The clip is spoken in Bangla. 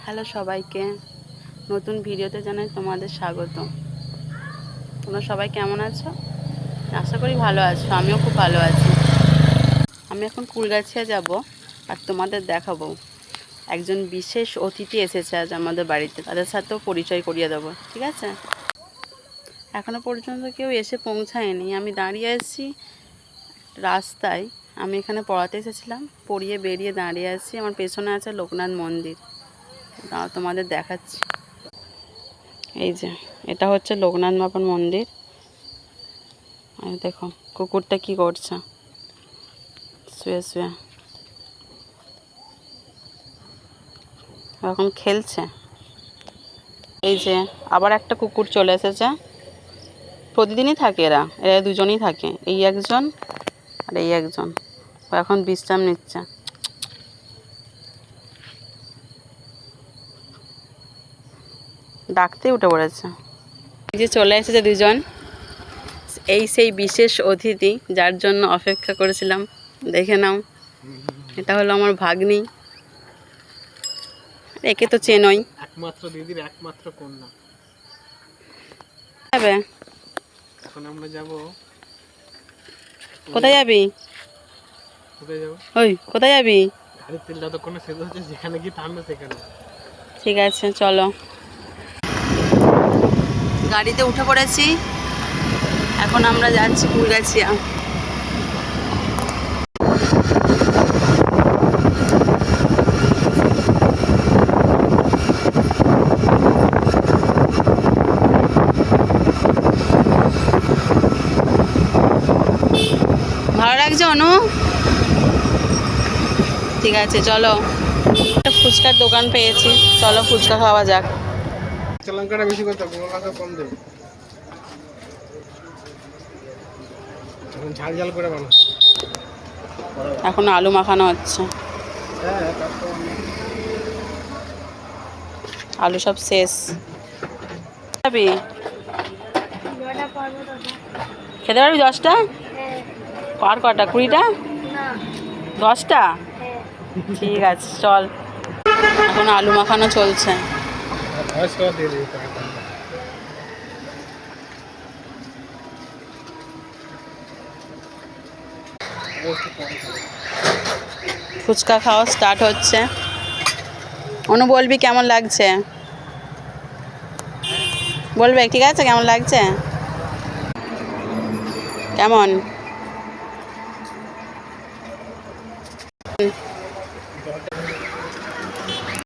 হ্যালো সবাইকে, নতুন ভিডিওতে জানাই তোমাদের স্বাগত। তোমরা সবাই কেমন আছো? আশা করি ভালো আছো। আমিও খুব ভালো আছি। আমি এখন কুলগাছিয়া যাব আর তোমাদের দেখাবো একজন বিশেষ অতিথি এসেছে আজ আমাদের বাড়িতে। তাদের সাথেও পরিচয় করিয়ে দেবো, ঠিক আছে? এখনও পর্যন্ত কেউ এসে পৌঁছায়নি। আমি দাঁড়িয়ে আছি রাস্তায়। আমি এখানে পড়াতে এসেছিলাম, পড়িয়ে বেরিয়ে দাঁড়িয়ে আছি। আমার পেছনে আছে লোকনাথ মন্দির। তোমাদের দেখাচ্ছি। এই যে এটা হচ্ছে লোকনাথ বাবার মন্দির। আর দেখো কুকুরটা কি করছে, শুয়ে শুয়ে এখন খেলছে। এই যে আবার একটা কুকুর চলে এসেছে। প্রতিদিনই থাকে এরা দুজনেই থাকে, এই একজন আর এই একজন। এখন বিশ্রাম নিচ্ছে। ডাকতে উঠে পড়েছে। এই যে চলে এসেছে দুজন। এই সেই বিশেষ অতিথি যার জন্য অপেক্ষা করেছিলাম। দেখে নাও, এটা হলো আমার ভাগ্নি। একে তো চেনই, একমাত্র দিদির একমাত্র কন্যা। যাবে এখন আমরা যাব। কোথায় যাবি? কোথায় যাব? ওই কোথায় যাবি? গাড়ির তেল যতক্ষণ শেষ হচ্ছে যেখানে গিয়ে থামবে সেখানে। ঠিক আছে চলো। গাড়িতে উঠে পড়েছি। এখন আমরা যাচ্ছি কুলগাছিয়া। ভালো লাগছে অনু? ঠিক আছে চলো। একটা ফুচকার দোকান পেয়েছি, চলো ফুচকা খাওয়া যাক। লঙ্কাটা বেশি করতে, গুঁড়ো লঙ্কা কম দেবে। এখন ঝাল ঝাল করে বানাও। এখন আলু মাখানো হচ্ছে। আলু সব শেষ। যাবি খেতে পারবি 10টা? আর কটা? 20টা? 10টা? ঠিক আছে চল। এখন আলু মাখানো চলছে। ফুচকা খাওয়া স্টার্ট হচ্ছে। অনু বলবি কেমন লাগছে? বলবে ঠিক আছে কেমন লাগছে? কেমন?